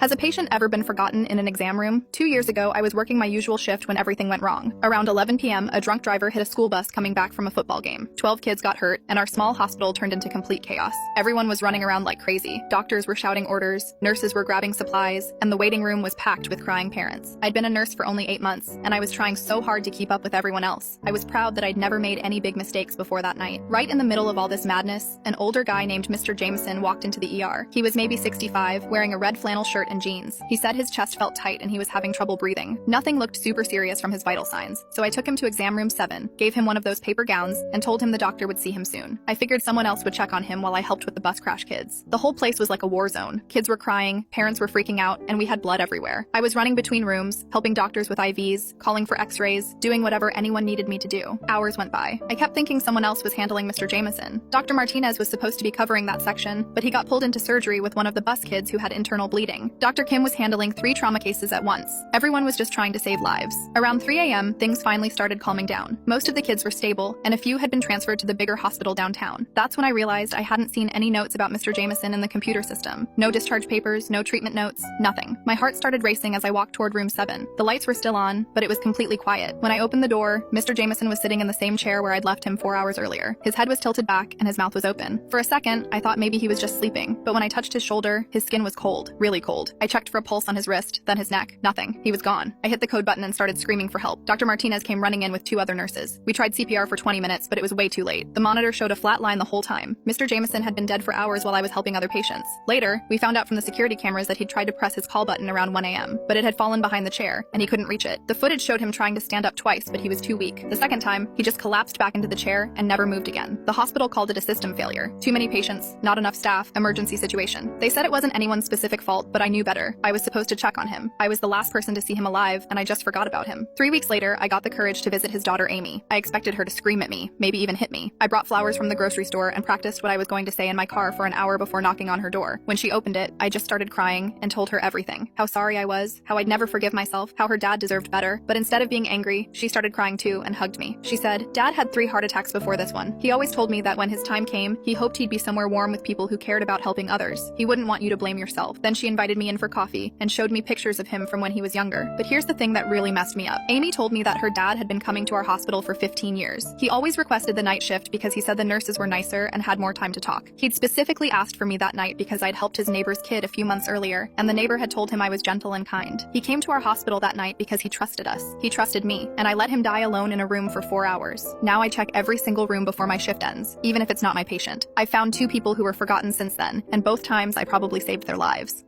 Has a patient ever been forgotten in an exam room? 2 years ago, I was working my usual shift when everything went wrong. Around 11 p.m., a drunk driver hit a school bus coming back from a football game. 12 kids got hurt, and our small hospital turned into complete chaos. Everyone was running around like crazy. Doctors were shouting orders, nurses were grabbing supplies, and the waiting room was packed with crying parents. I'd been a nurse for only 8 months, and I was trying so hard to keep up with everyone else. I was proud that I'd never made any big mistakes before that night. Right in the middle of all this madness, an older guy named Mr. Jameson walked into the ER. He was maybe 65, wearing a red flannel shirt and jeans. He said his chest felt tight and he was having trouble breathing. Nothing looked super serious from his vital signs, so I took him to exam room 7, gave him one of those paper gowns, and told him the doctor would see him soon. I figured someone else would check on him while I helped with the bus crash kids. The whole place was like a war zone. Kids were crying, parents were freaking out, and we had blood everywhere. I was running between rooms, helping doctors with IVs, calling for x-rays, doing whatever anyone needed me to do. Hours went by. I kept thinking someone else was handling Mr. Jameson. Dr. Martinez was supposed to be covering that section, but he got pulled into surgery with one of the bus kids who had internal bleeding. Dr. Kim was handling 3 trauma cases at once. Everyone was just trying to save lives. Around 3 a.m., things finally started calming down. Most of the kids were stable, and a few had been transferred to the bigger hospital downtown. That's when I realized I hadn't seen any notes about Mr. Jameson in the computer system. No discharge papers, no treatment notes, nothing. My heart started racing as I walked toward room 7. The lights were still on, but it was completely quiet. When I opened the door, Mr. Jameson was sitting in the same chair where I'd left him 4 hours earlier. His head was tilted back, and his mouth was open. For a second, I thought maybe he was just sleeping, but when I touched his shoulder, his skin was cold, really cold. I checked for a pulse on his wrist, then his neck. Nothing. He was gone. I hit the code button and started screaming for help. Dr. Martinez came running in with 2 other nurses. We tried CPR for 20 minutes, but it was way too late. The monitor showed a flat line the whole time. Mr. Jameson had been dead for hours while I was helping other patients. Later, we found out from the security cameras that he'd tried to press his call button around 1 a.m., but it had fallen behind the chair, and he couldn't reach it. The footage showed him trying to stand up twice, but he was too weak. The second time, he just collapsed back into the chair and never moved again. The hospital called it a system failure. Too many patients, not enough staff, emergency situation. They said it wasn't anyone's specific fault, but I knew better. I was supposed to check on him. I was the last person to see him alive, and I just forgot about him. 3 weeks later, I got the courage to visit his daughter Amy. I expected her to scream at me, maybe even hit me. I brought flowers from the grocery store and practiced what I was going to say in my car for an hour before knocking on her door. When she opened it, I just started crying and told her everything. How sorry I was, how I'd never forgive myself, how her dad deserved better. But instead of being angry, she started crying too and hugged me. She said, "Dad had 3 heart attacks before this one. He always told me that when his time came, he hoped he'd be somewhere warm with people who cared about helping others. He wouldn't want you to blame yourself." Then she invited me in for coffee and showed me pictures of him from when he was younger. But here's the thing that really messed me up. Amy told me that her dad had been coming to our hospital for 15 years. He always requested the night shift because he said the nurses were nicer and had more time to talk. He'd specifically asked for me that night because I'd helped his neighbor's kid a few months earlier, and the neighbor had told him I was gentle and kind. He came to our hospital that night because he trusted us. He trusted me, and I let him die alone in a room for 4 hours. Now I check every single room before my shift ends, even if it's not my patient. I've found 2 people who were forgotten since then, and both times I probably saved their lives.